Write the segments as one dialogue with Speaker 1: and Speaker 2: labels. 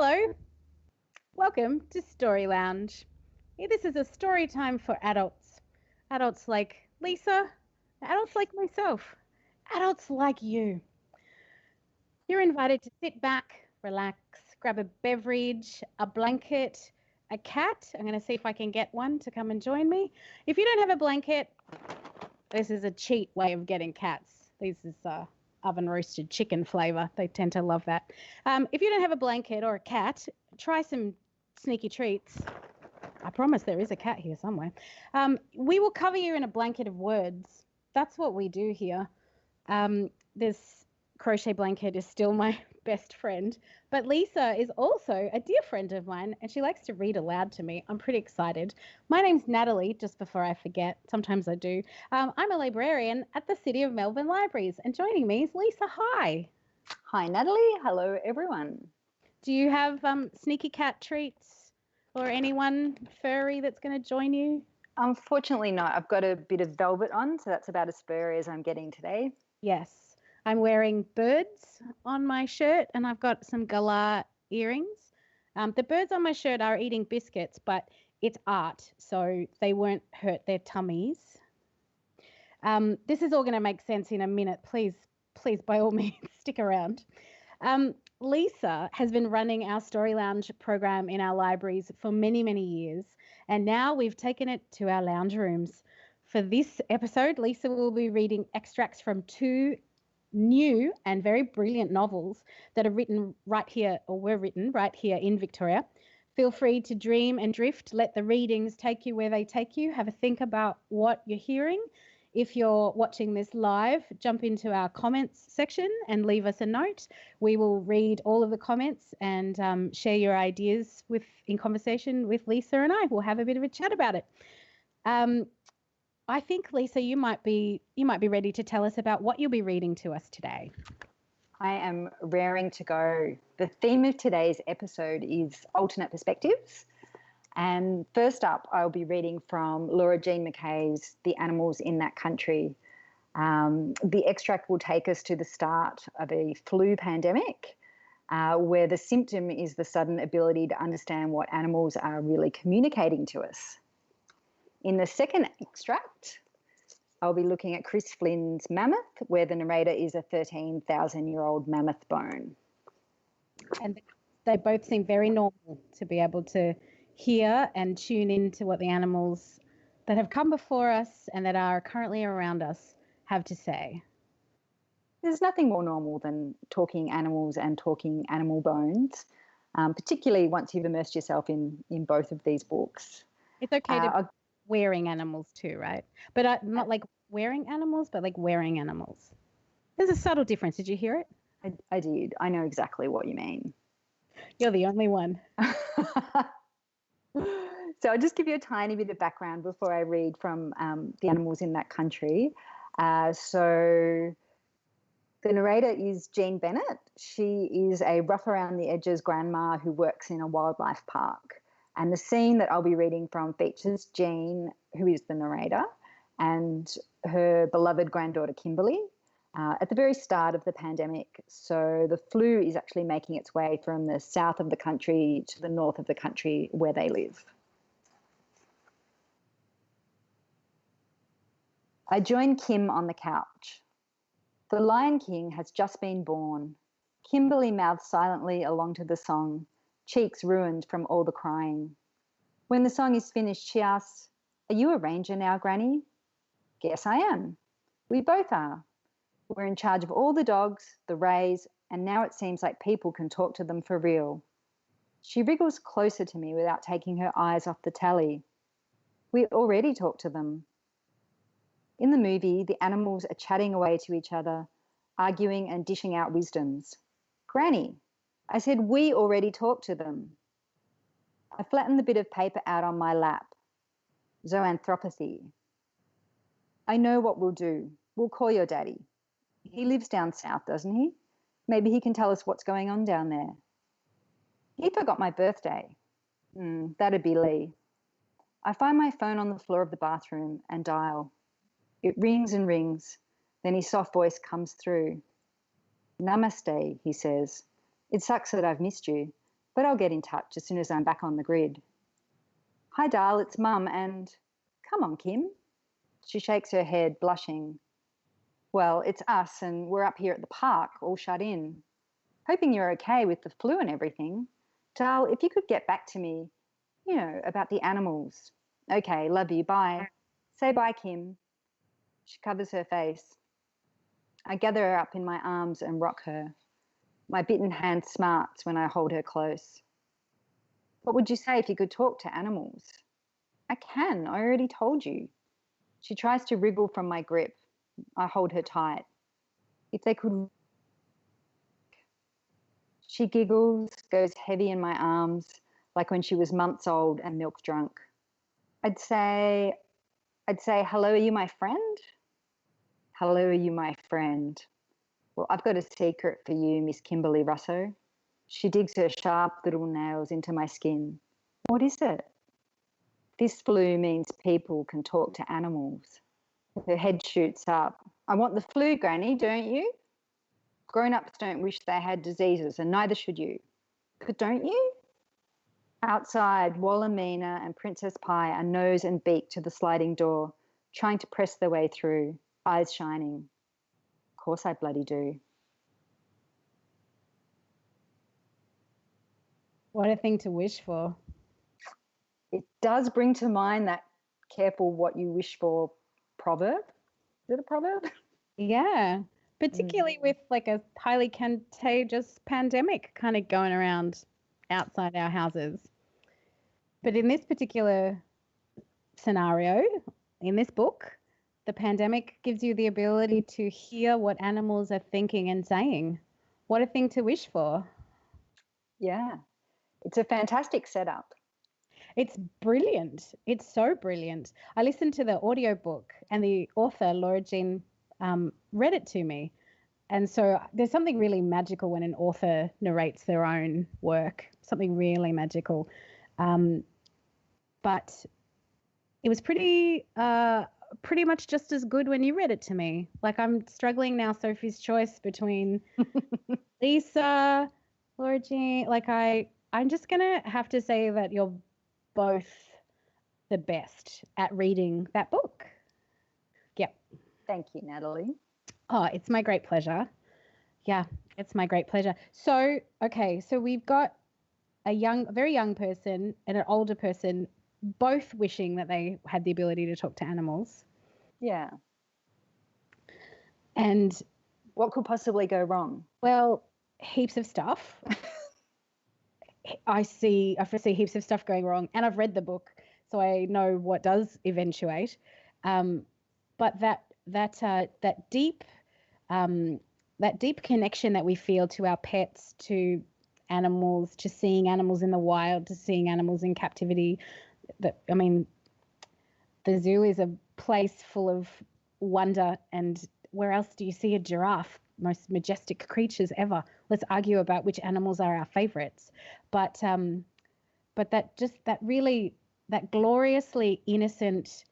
Speaker 1: Hello, welcome to Story Lounge. This is a story time for adults. Adults like Lisa, adults like myself, adults like you. You're invited to sit back, relax, grab a beverage, a blanket, a cat. I'm going to see if I can get one to come and join me. If you don't have a blanket, this is a cheat way of getting cats. This is oven roasted chicken flavor. They tend to love that. If you don't have a blanket or a cat, try some sneaky treats. I promise there is a cat here somewhere. We will cover you in a blanket of words. That's what we do here. This crochet blanket is still my best friend, but Lisa is also a dear friend of mine, and she likes to read aloud to me. I'm pretty excited. My name's Natalie, just before I forget. Sometimes I do. I'm a librarian at the City of Melbourne Libraries, and joining me is Lisa. Hi.
Speaker 2: Hi, Natalie. Hello, everyone.
Speaker 1: Do you have sneaky cat treats or anyone furry that's going to join you?
Speaker 2: Unfortunately not. I've got a bit of velvet on, so that's about as furry as I'm getting today.
Speaker 1: Yes. I'm wearing birds on my shirt, and I've got some galah earrings. The birds on my shirt are eating biscuits, but it's art, so they won't hurt their tummies. This is all going to make sense in a minute. Please, by all means, stick around. Lisa has been running our Story Lounge program in our libraries for many, many years, and now we've taken it to our lounge rooms. For this episode, Lisa will be reading extracts from two new and very brilliant novels that are written right here, or were written right here in Victoria. Feel free to dream and drift. Let the readings take you where they take you. Have a think about what you're hearing. If you're watching this live, jump into our comments section and leave us a note. We will read all of the comments and share your ideas in conversation with Lisa and I. We'll have a bit of a chat about it. I think, Lisa, you might be ready to tell us about what you'll be reading to us today.
Speaker 2: I am raring to go. The theme of today's episode is alternate perspectives. And first up, I'll be reading from Laura Jean McKay's The Animals in That Country. The extract will take us to the start of a flu pandemic, where the symptom is the sudden ability to understand what animals are really communicating to us. In the second extract, I'll be looking at Chris Flynn's Mammoth, where the narrator is a 13,000-year-old mammoth bone.
Speaker 1: And they both seem very normal to be able to hear and tune into what the animals that have come before us and that are currently around us have to say.
Speaker 2: There's nothing more normal than talking animals and talking animal bones, particularly once you've immersed yourself in both of these books.
Speaker 1: It's okay to wearing animals too, right? But not like wearing animals, but like wearing animals. There's a subtle difference. Did you hear it?
Speaker 2: I did. I know exactly what you mean.
Speaker 1: You're the only one.
Speaker 2: So I'll just give you a tiny bit of background before I read from The Animals in That Country. So the narrator is Jean Bennett. She is a rough-around-the-edges grandma who works in a wildlife park. And the scene that I'll be reading from features Jean, who is the narrator, and her beloved granddaughter Kimberly at the very start of the pandemic. So the flu is actually making its way from the south of the country to the north of the country where they live. I join Kim on the couch. The Lion King has just been born. Kimberly mouths silently along to the song, cheeks ruined from all the crying. When the song is finished, she asks, "Are you a ranger now, Granny?" "Guess I am. We both are. We're in charge of all the dogs, the rays, and now it seems like people can talk to them for real." She wriggles closer to me without taking her eyes off the tally. We already talk to them. In the movie, the animals are chatting away to each other, arguing and dishing out wisdoms. "Granny," I said, "we already talked to them." I flattened the bit of paper out on my lap. Zoanthropathy. "I know what we'll do. We'll call your daddy. He lives down south, doesn't he? Maybe he can tell us what's going on down there." "He forgot my birthday." That'd be Lee. I find my phone on the floor of the bathroom and dial. It rings and rings. Then his soft voice comes through. "Namaste," he says. "It sucks that I've missed you, but I'll get in touch as soon as I'm back on the grid. Hi, Dal, it's Mum, and come on, Kim. She shakes her head, blushing. Well, it's us, and we're up here at the park, all shut in. Hoping you're okay with the flu and everything. Dal, if you could get back to me, about the animals. Okay, love you, bye. Say bye, Kim. She covers her face. I gather her up in my arms and rock her. My bitten hand smarts when I hold her close. What would you say if you could talk to animals? I can, I already told you. She tries to wriggle from my grip. I hold her tight. If they could. She giggles, goes heavy in my arms, like when she was months old and milk drunk. I'd say, hello, are you my friend? Hello, are you my friend? Well, I've got a secret for you, Miss Kimberly Russo. She digs her sharp little nails into my skin. What is it? This flu means people can talk to animals. Her head shoots up. I want the flu, Granny, don't you? Grown-ups don't wish they had diseases, and neither should you. But don't you? Outside, Wallamina and Princess Pie are nose and beak to the sliding door, trying to press their way through, eyes shining. Of course I bloody do.
Speaker 1: What a thing to wish for.
Speaker 2: It does bring to mind that careful what you wish for proverb. Is it a proverb?
Speaker 1: Yeah, particularly with like a highly contagious pandemic kind of going around outside our houses. But in this particular scenario, in this book, the pandemic gives you the ability to hear what animals are thinking and saying. What a thing to wish for.
Speaker 2: Yeah, it's a fantastic setup.
Speaker 1: It's brilliant. It's so brilliant. I listened to the audiobook and the author, Laura Jean, read it to me. And so there's something really magical when an author narrates their own work, something really magical. But it was pretty much just as good when you read it to me. Like I'm struggling now, Sophie's choice between Lisa, Laura Jean. Like I'm just gonna have to say that you're both the best at reading that book. Yep.
Speaker 2: Thank you, Natalie.
Speaker 1: Oh, it's my great pleasure. Yeah, it's my great pleasure. So, okay, so we've got a very young person and an older person both wishing that they had the ability to talk to animals.
Speaker 2: Yeah.
Speaker 1: And
Speaker 2: what could possibly go wrong?
Speaker 1: Well, heaps of stuff. I foresee heaps of stuff going wrong, and I've read the book, so I know what does eventuate. But that deep connection that we feel to our pets, to animals, to seeing animals in the wild, to seeing animals in captivity. The zoo is a place full of wonder, and where else do you see a giraffe? Most majestic creatures ever. Let's argue about which animals are our favorites. But that gloriously innocent,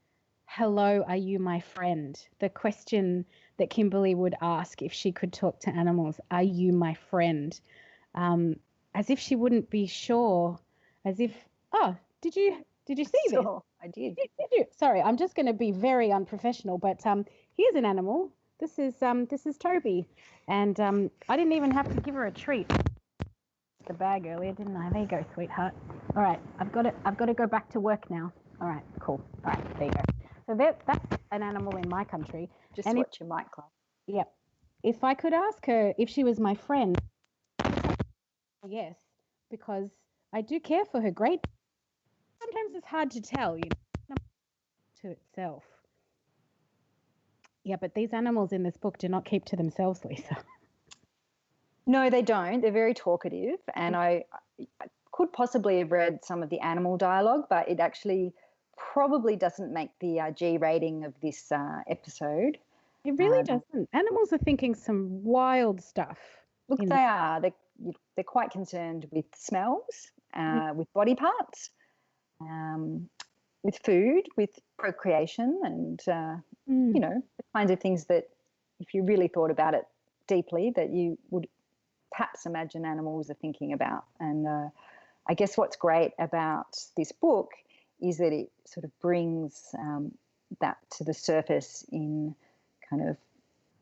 Speaker 1: hello, are you my friend? The question that Kimberly would ask if she could talk to animals, are you my friend? As if she wouldn't be sure, as if, oh, did you see this?
Speaker 2: Sure, I did.
Speaker 1: Did you? Sorry, I'm just going to be very unprofessional, but here's an animal. This is Toby, and I didn't even have to give her a treat. The bag earlier, didn't I? There you go, sweetheart. All right, I've got to go back to work now. All right, cool. All right, there you go. So that's an animal in my country.
Speaker 2: Just watch your mic, Club.
Speaker 1: Yep. If I could ask her if she was my friend, yes, because I do care for her great. Sometimes it's hard to tell, to itself. Yeah, but these animals in this book do not keep to themselves, Lisa.
Speaker 2: No, they don't. They're very talkative, and I could possibly have read some of the animal dialogue, but it actually probably doesn't make the G rating of this episode.
Speaker 1: It really doesn't. Animals are thinking some wild stuff.
Speaker 2: Look, they are. They're quite concerned with smells, with body parts, with food, with procreation, and the kinds of things that, if you really thought about it deeply, that you would perhaps imagine animals are thinking about. And I guess what's great about this book is that it sort of brings that to the surface in kind of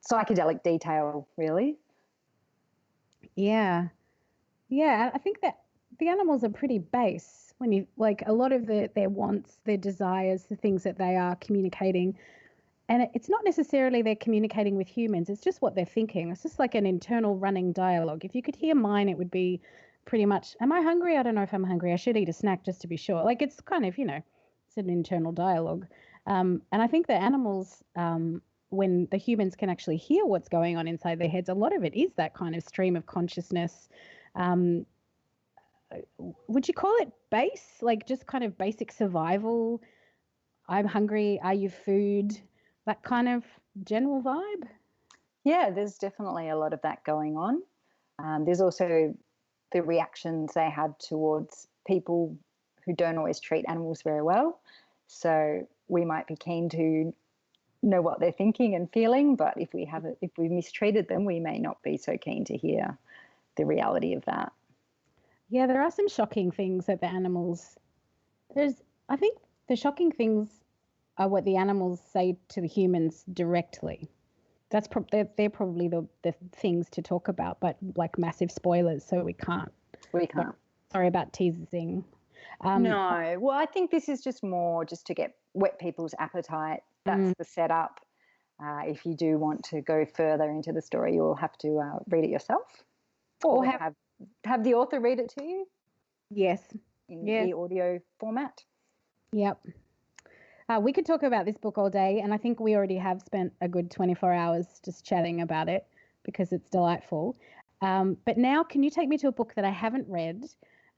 Speaker 2: psychedelic detail, really.
Speaker 1: Yeah. Yeah, I think that the animals are pretty base when you like a lot of their wants, their desires, the things that they are communicating. And it's not necessarily they're communicating with humans, it's just what they're thinking. It's just like an internal running dialogue. If you could hear mine, it would be pretty much, am I hungry? I don't know if I'm hungry. I should eat a snack just to be sure. Like it's kind of, it's an internal dialogue. And I think the animals, when the humans can actually hear what's going on inside their heads, a lot of it is that kind of stream of consciousness. Um, would you call it base? Like just kind of basic survival? I'm hungry. Are you food? That kind of general vibe?
Speaker 2: Yeah, there's definitely a lot of that going on. There's also the reactions they have towards people who don't always treat animals very well. So we might be keen to know what they're thinking and feeling, but if we mistreated them, we may not be so keen to hear the reality of that.
Speaker 1: Yeah, there are some shocking things that the animals. I think the shocking things are what the animals say to the humans directly. They're probably the things to talk about, but like massive spoilers, so we can't.
Speaker 2: We can't.
Speaker 1: Sorry about teasing.
Speaker 2: No, well, I think this is just more just to get whet people's appetite. That's the setup. If you do want to go further into the story, you will have to read it yourself, or have the author read it to you.
Speaker 1: Yes.
Speaker 2: In e-audio format.
Speaker 1: Yep. We could talk about this book all day, and I think we already have spent a good 24 hours just chatting about it because it's delightful. But now, can you take me to a book that I haven't read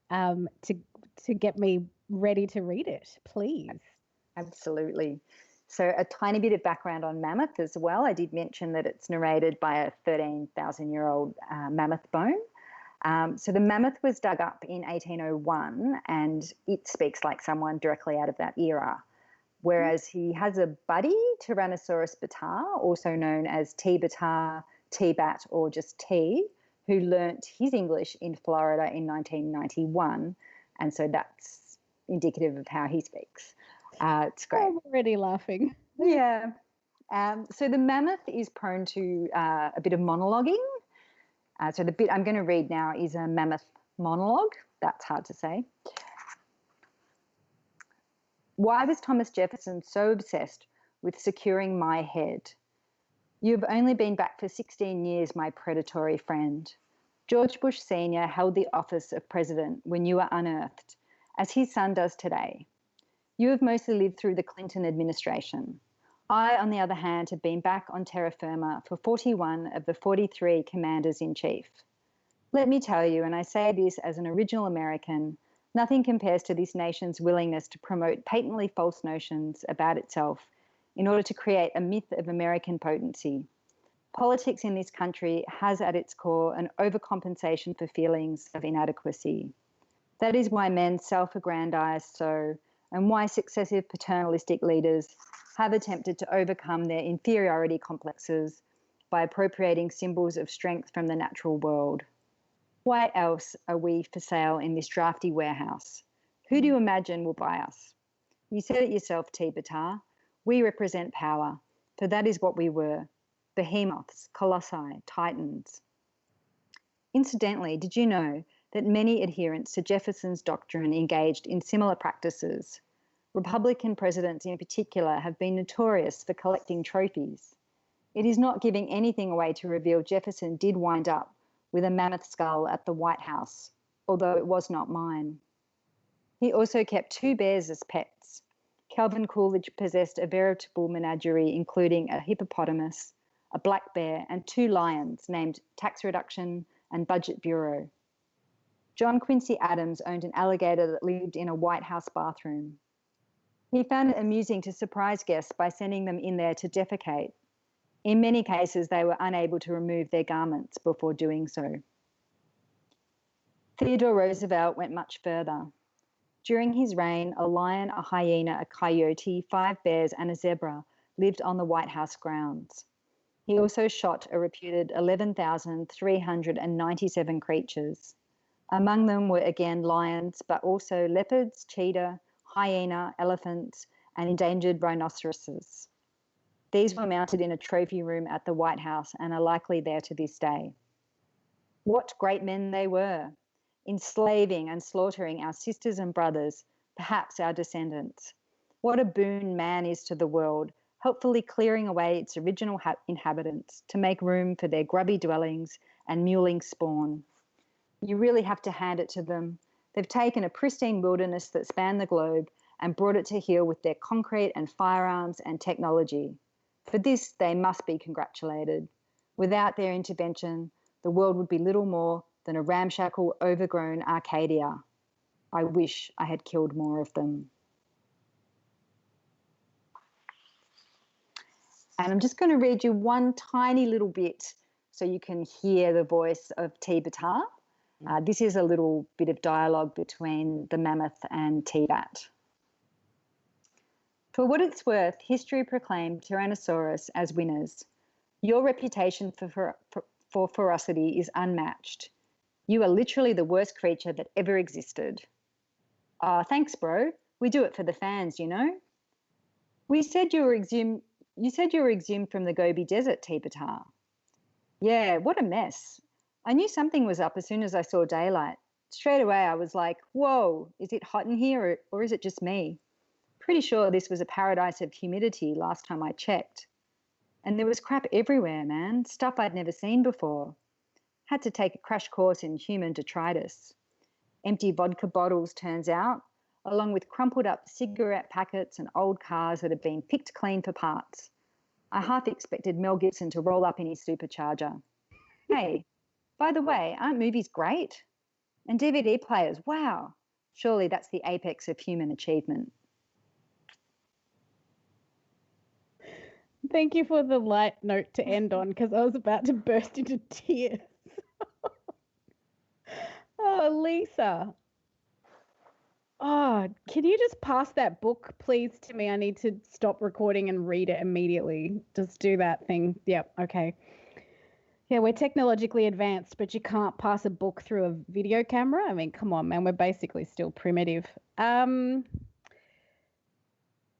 Speaker 1: to get me ready to read it, please?
Speaker 2: Absolutely. So a tiny bit of background on Mammoth as well. I did mention that it's narrated by a 13,000-year-old mammoth bone. So the mammoth was dug up in 1801, and it speaks like someone directly out of that era. Whereas he has a buddy, Tyrannosaurus bata, also known as T-bata, T-bat, or just T, who learnt his English in Florida in 1991. And so that's indicative of how he speaks. It's great.
Speaker 1: I'm already laughing.
Speaker 2: Yeah. So the mammoth is prone to a bit of monologuing. So the bit I'm going to read now is a mammoth monologue. That's hard to say. Why was Thomas Jefferson so obsessed with securing my head? You have only been back for 16 years, my predatory friend. George Bush Sr. held the office of president when you were unearthed, as his son does today. You have mostly lived through the Clinton administration. I, on the other hand, have been back on terra firma for 41 of the 43 commanders-in-chief. Let me tell you, and I say this as an original American, nothing compares to this nation's willingness to promote patently false notions about itself in order to create a myth of American potency. Politics in this country has at its core an overcompensation for feelings of inadequacy. That is why men self-aggrandize so, and why successive paternalistic leaders have attempted to overcome their inferiority complexes by appropriating symbols of strength from the natural world. Why else are we for sale in this drafty warehouse? Who do you imagine will buy us? You said it yourself, T-bata. We represent power, for that is what we were, behemoths, colossi, titans. Incidentally, did you know that many adherents to Jefferson's doctrine engaged in similar practices? Republican presidents in particular have been notorious for collecting trophies. It is not giving anything away to reveal Jefferson did wind up with a mammoth skull at the White House, although it was not mine. He also kept 2 bears as pets. Calvin Coolidge possessed a veritable menagerie, including a hippopotamus, a black bear, and 2 lions named Tax Reduction and Budget Bureau. John Quincy Adams owned an alligator that lived in a White House bathroom. He found it amusing to surprise guests by sending them in there to defecate. In many cases, they were unable to remove their garments before doing so. Theodore Roosevelt went much further. During his reign, a lion, a hyena, a coyote, 5 bears, and a zebra lived on the White House grounds. He also shot a reputed 11,397 creatures. Among them were again lions, but also leopards, cheetah, hyena, elephants, and endangered rhinoceroses. These were mounted in a trophy room at the White House and are likely there to this day. What great men they were, enslaving and slaughtering our sisters and brothers, perhaps our descendants. What a boon man is to the world, helpfully clearing away its original inhabitants to make room for their grubby dwellings and mewling spawn. You really have to hand it to them. They've taken a pristine wilderness that spanned the globe and brought it to heel with their concrete and firearms and technology. For this, they must be congratulated. Without their intervention, the world would be little more than a ramshackle, overgrown Arcadia. I wish I had killed more of them. And I'm just going to read you one tiny little bit so you can hear the voice of T-Batar. This is a little bit of dialogue between the mammoth and T-Bat. For what it's worth, history proclaimed Tyrannosaurus as winners. Your reputation for ferocity is unmatched. You are literally the worst creature that ever existed. Ah, thanks, bro. We do it for the fans, you know. You said you were exhumed from the Gobi Desert, T-Batar. Yeah, what a mess. I knew something was up as soon as I saw daylight. Straight away, I was like, whoa, is it hot in here or is it just me? Pretty sure this was a paradise of humidity last time I checked. And there was crap everywhere, man, stuff I'd never seen before. Had to take a crash course in human detritus. Empty vodka bottles, turns out, along with crumpled up cigarette packets and old cars that had been picked clean for parts. I half expected Mel Gibson to roll up in his supercharger. Hey, by the way, aren't movies great? And DVD players, wow. Surely that's the apex of human achievement.
Speaker 1: Thank you for the light note to end on, because I was about to burst into tears. Oh, Lisa. Oh, can you just pass that book, please, to me? I need to stop recording and read it immediately. Just do that thing. Yep, okay. Yeah, we're technologically advanced, but you can't pass a book through a video camera. I mean, come on, man. We're basically still primitive.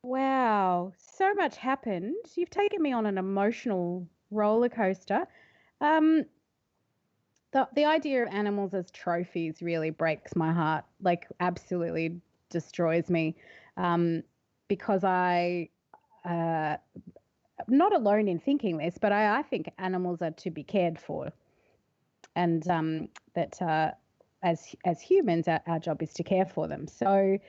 Speaker 1: Wow, so much happened. You've taken me on an emotional roller coaster. Um, the idea of animals as trophies really breaks my heart, like absolutely destroys me, because uh, not alone in thinking this, but I think animals are to be cared for, and that as humans, our job is to care for them. So,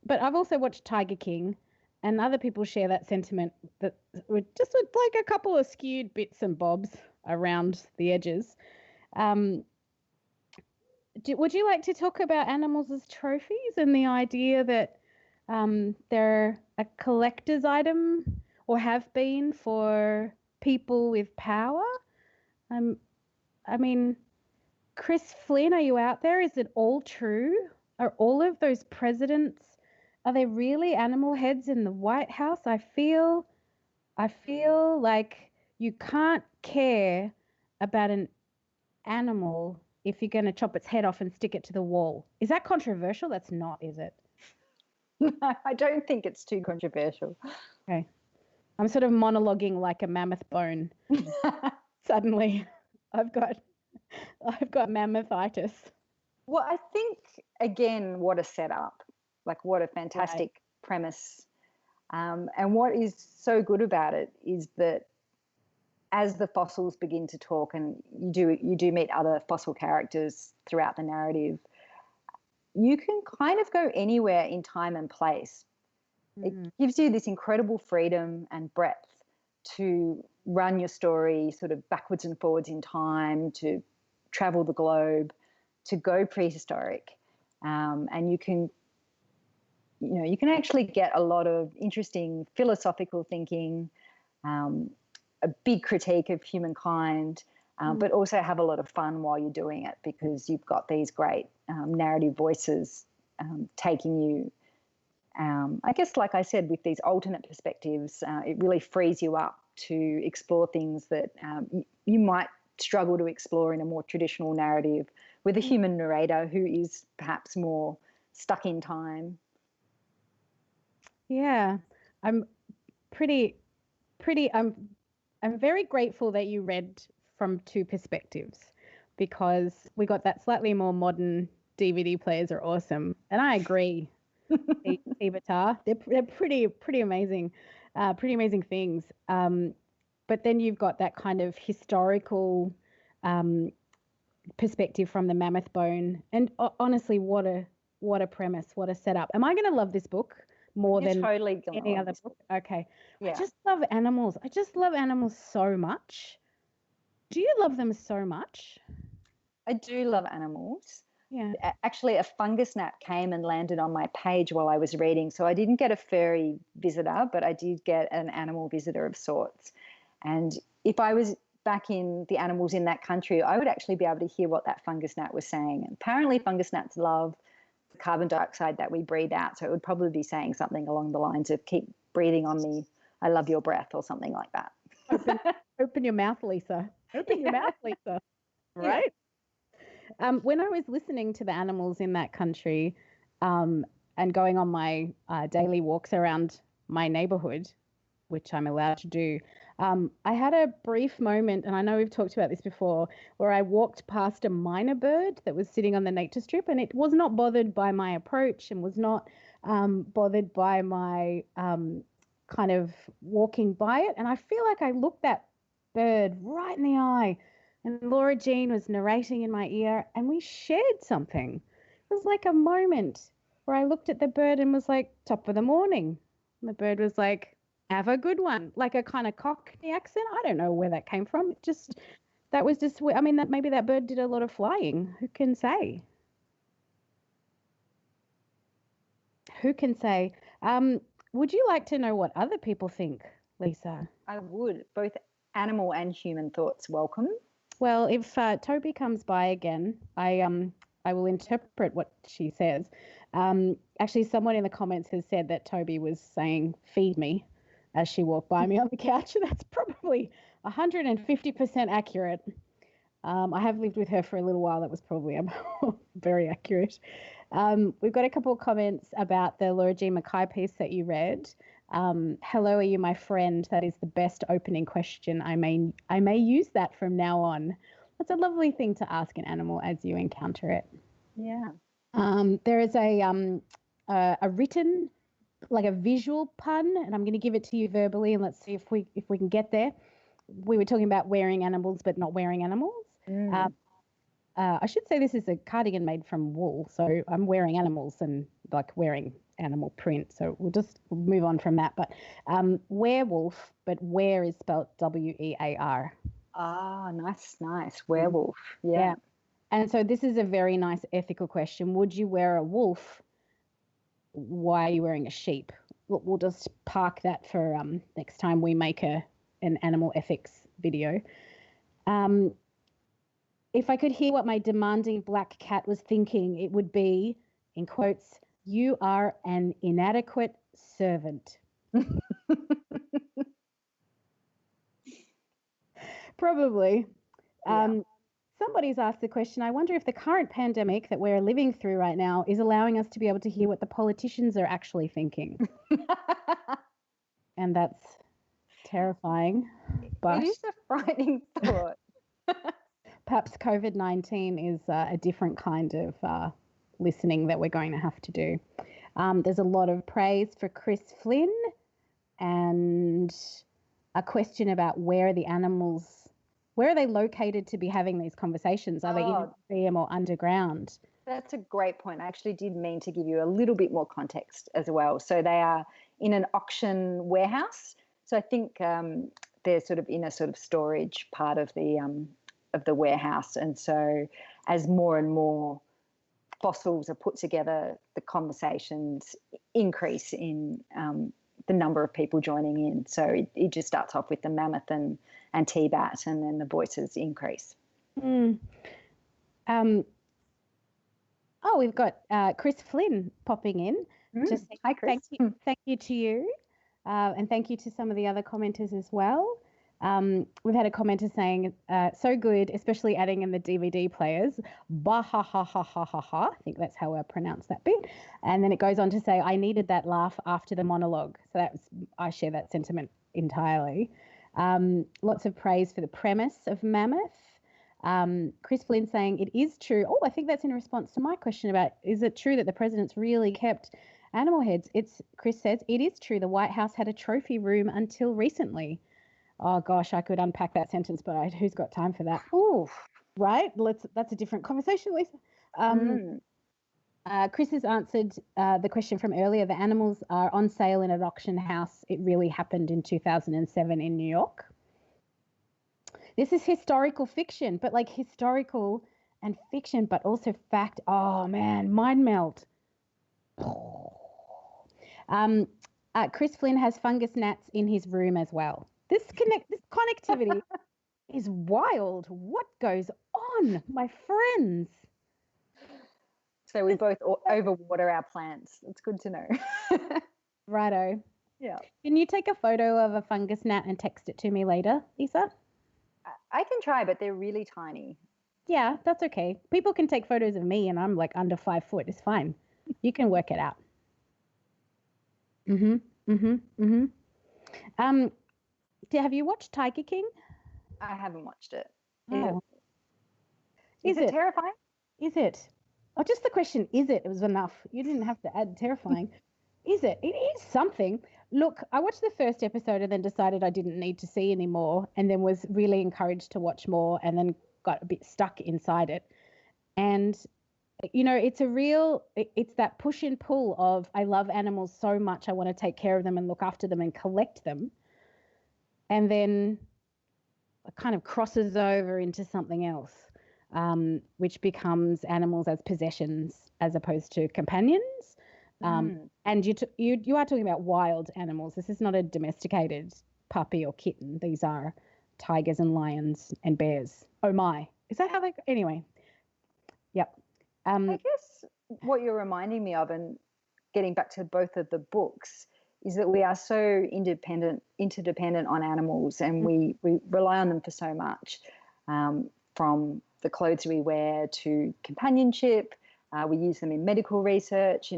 Speaker 1: but I've also watched Tiger King, and other people share that sentiment that we're just with like a couple of skewed bits and bobs around the edges. Would you like to talk about animals as trophies and the idea that they're a collector's item or have been for people with power? I mean, Chris Flynn, are you out there? Is it all true? Are all of those presidents, are they really animal heads in the White House? I feel like you can't care about an animal if you're going to chop its head off and stick it to the wall. Is that controversial? That's not, is it?
Speaker 2: No, I don't think it's too controversial.
Speaker 1: Okay. I'm sort of monologuing like a mammoth bone. Suddenly, I've got mammothitis.
Speaker 2: Well, I think, again, what a setup. Like, what a fantastic premise. And what is so good about it is that as the fossils begin to talk, and you do meet other fossil characters throughout the narrative, you can kind of go anywhere in time and place. It gives you this incredible freedom and breadth to run your story sort of backwards and forwards in time, to travel the globe, to go prehistoric. And you can actually get a lot of interesting philosophical thinking, a big critique of humankind, but also have a lot of fun while you're doing it, because you've got these great narrative voices taking you, I guess, like I said, with these alternate perspectives. It really frees you up to explore things that you might struggle to explore in a more traditional narrative with a human narrator who is perhaps more stuck in time.
Speaker 1: Yeah, I'm pretty, pretty. I'm very grateful that you read from two perspectives, because we got that slightly more modern DVD players are awesome, and I agree. Tabata, they're pretty amazing, pretty amazing things. But then you've got that kind of historical um, perspective from the mammoth bone, and honestly, what a premise, what a setup. Am I going to love this book more
Speaker 2: You're
Speaker 1: than
Speaker 2: totally gonna
Speaker 1: any
Speaker 2: love
Speaker 1: other
Speaker 2: this
Speaker 1: book? Okay. I
Speaker 2: Yeah.
Speaker 1: just love animals. I just love animals so much. Do you love them so much?
Speaker 2: I do love animals.
Speaker 1: Yeah.
Speaker 2: Actually, a fungus gnat came and landed on my page while I was reading. So I didn't get a furry visitor, but I did get an animal visitor of sorts. And if I was back in the animals in that country, I would actually be able to hear what that fungus gnat was saying. And apparently, fungus gnats love the carbon dioxide that we breathe out. So it would probably be saying something along the lines of keep breathing on me. I love your breath, or something like that.
Speaker 1: Open your mouth, Lisa. Open your mouth, Lisa.
Speaker 2: Yeah.
Speaker 1: Right? When I was listening to the animals in that country, and going on my daily walks around my neighborhood, which I'm allowed to do, I had a brief moment, and I know we've talked about this before, where I walked past a minor bird that was sitting on the nature strip, and it was not bothered by my approach and was not bothered by my kind of walking by it. And I feel like I looked that bird right in the eye, and Laura Jean was narrating in my ear, and we shared something. It was like a moment where I looked at the bird and was like, top of the morning. And the bird was like, have a good one, like a kind of Cockney accent. I don't know where that came from. It just, that was just, I mean, that maybe that bird did a lot of flying. Who can say? Who can say? Would you like to know what other people think, Lisa?
Speaker 2: I would. Both animal and human thoughts welcome.
Speaker 1: Well, if Toby comes by again, I will interpret what she says. Actually, someone in the comments has said that Toby was saying "feed me" as she walked by me on the couch. That's probably 150% accurate. I have lived with her for a little while. That was probably very accurate. We've got a couple of comments about the Laura G. McKay piece that you read. Hello, are you my friend? That is the best opening question. I may use that from now on. That's a lovely thing to ask an animal as you encounter it.
Speaker 2: Yeah.
Speaker 1: There is a written, like a visual pun, and I'm going to give it to you verbally, and let's see if we can get there. We were talking about wearing animals, but not wearing animals. I should say this is a cardigan made from wool, so I'm wearing animals and like wearing animal print. So we'll move on from that. But werewolf, but wear is spelled W-E-A-R.
Speaker 2: Ah, nice. Werewolf. Yeah.
Speaker 1: And so this is a very nice ethical question. Would you wear a wolf? Why are you wearing a sheep? We'll just park that for next time we make an animal ethics video. If I could hear what my demanding black cat was thinking, it would be, in quotes, "You are an inadequate servant." Probably.
Speaker 2: Yeah.
Speaker 1: Somebody's asked the question, I wonder if the current pandemic that we're living through right now is allowing us to be able to hear what the politicians are actually thinking. And that's terrifying. But
Speaker 2: it is a frightening thought.
Speaker 1: perhaps COVID-19 is a different kind of listening that we're going to have to do. There's a lot of praise for Chris Flynn and a question about where are the animals, where are they located to be having these conversations? Are they in a museum or underground?
Speaker 2: That's a great point. I actually did mean to give you a little bit more context as well. So they are in an auction warehouse. So I think they're sort of in a sort of storage part of the warehouse. And so as more and more fossils are put together, the conversations increase in the number of people joining in. So it just starts off with the mammoth and T-bat, and then the voices increase.
Speaker 1: We've got Chris Flynn popping in.
Speaker 2: Hi, Chris.
Speaker 1: Thank you to you, and thank you to some of the other commenters as well. We've had a commenter saying, so good, especially adding in the DVD players. Bah ha ha ha ha ha ha. I think that's how I pronounce that bit. And then it goes on to say, I needed that laugh after the monologue. So I share that sentiment entirely. Lots of praise for the premise of Mammoth. Chris Flynn saying it is true. Oh, I think that's in response to my question about, is it true that the president's really kept animal heads? Chris says it is true. The White House had a trophy room until recently. Oh gosh, I could unpack that sentence, but who's got time for that?
Speaker 2: Ooh,
Speaker 1: right. That's a different conversation, Lisa. Chris has answered the question from earlier. The animals are on sale in an auction house. It really happened in 2007 in New York. This is historical fiction, but like historical and fiction, but also fact. Oh man, mind melt. Chris Flynn has fungus gnats in his room as well. This connectivity is wild. What goes on, my friends?
Speaker 2: So we both overwater our plants. It's good to know.
Speaker 1: Righto.
Speaker 2: Yeah.
Speaker 1: Can you take a photo of a fungus gnat and text it to me later, Lisa?
Speaker 2: I can try, but they're really tiny.
Speaker 1: Yeah, that's okay. People can take photos of me and I'm like under 5 foot. It's fine. You can work it out. Have you watched Tiger King?
Speaker 2: I haven't watched it.
Speaker 1: Oh.
Speaker 2: Is it terrifying?
Speaker 1: Is it? Oh, just the question, is it? It was enough. You didn't have to add terrifying. Is it? It is something. Look, I watched the first episode and then decided I didn't need to see anymore, and then was really encouraged to watch more, and then got a bit stuck inside it. And, it's it's that push and pull of, I love animals so much, I want to take care of them and look after them and collect them. And then it kind of crosses over into something else, which becomes animals as possessions as opposed to companions. And you are talking about wild animals. This is not a domesticated puppy or kitten. These are tigers and lions and bears. Oh my. Is that how they anyway? Yep.
Speaker 2: I guess what you're reminding me of, and getting back to both of the books, is that we are so interdependent on animals, and we rely on them for so much, from the clothes we wear to companionship. We use them in medical research.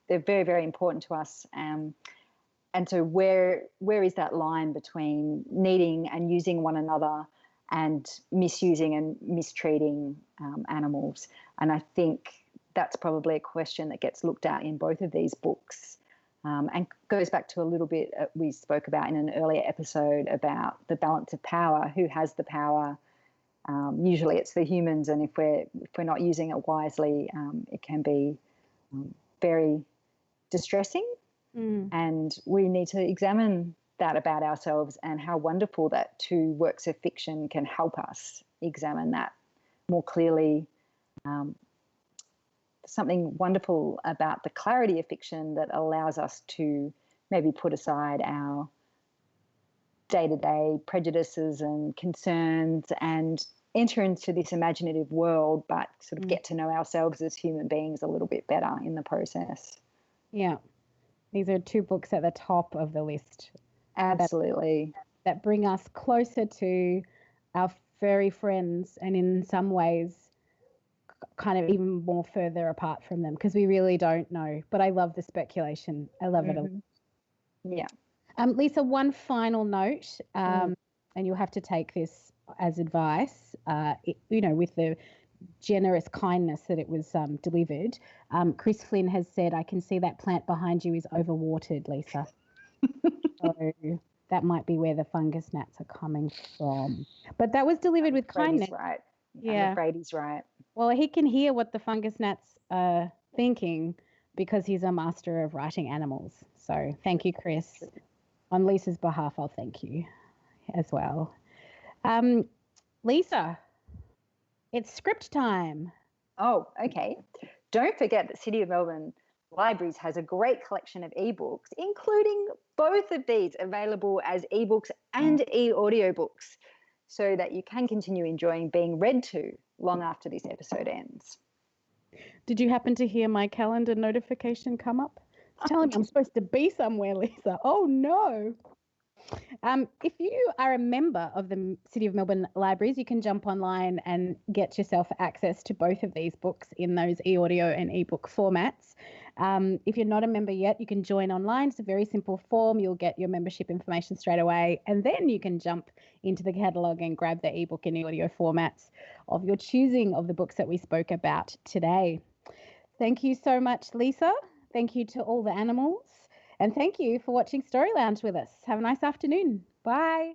Speaker 2: They're very, very important to us. And so where is that line between needing and using one another and misusing and mistreating animals? And I think that's probably a question that gets looked at in both of these books, and goes back to a little bit we spoke about in an earlier episode about the balance of power. Who has the power? Usually it's the humans, and if we're not using it wisely, it can be very distressing. And we need to examine that about ourselves, and how wonderful that two works of fiction can help us examine that more clearly. Something wonderful about the clarity of fiction that allows us to maybe put aside our day-to-day prejudices and concerns and enter into this imaginative world, but sort of get to know ourselves as human beings a little bit better in the process.
Speaker 1: Yeah. These are two books at the top of the list.
Speaker 2: Absolutely.
Speaker 1: That bring us closer to our furry friends, and in some ways kind of even more further apart from them, because we really don't know. But I love the speculation. I love it a lot.
Speaker 2: Yeah.
Speaker 1: Lisa, one final note, and you'll have to take this as advice, with the generous kindness that it was delivered. Chris Flynn has said, I can see that plant behind you is overwatered, Lisa. So that might be where the fungus gnats are coming from. But that was delivered with kindness.
Speaker 2: He's right.
Speaker 1: Yeah.
Speaker 2: I'm afraid he's right.
Speaker 1: Well, he can hear what the fungus gnats are thinking, because he's a master of writing animals. So thank you, Chris. On Lisa's behalf, I'll thank you as well. Lisa, it's script time.
Speaker 2: Oh, okay. Don't forget that City of Melbourne Libraries has a great collection of ebooks, including both of these available as ebooks and e-audiobooks, so that you can continue enjoying being read to long after this episode ends.
Speaker 1: Did you happen to hear my calendar notification come up? It's telling me I'm supposed to be somewhere, Lisa. Oh, no. If you are a member of the City of Melbourne Libraries, you can jump online and get yourself access to both of these books in those e-audio and e-book formats. If you're not a member yet, you can join online. It's a very simple form. You'll get your membership information straight away, and then you can jump into the catalogue and grab the e-book and e-audio formats of your choosing of the books that we spoke about today. Thank you so much, Lisa. Thank you to all the animals. And thank you for watching Story Lounge with us. Have a nice afternoon. Bye.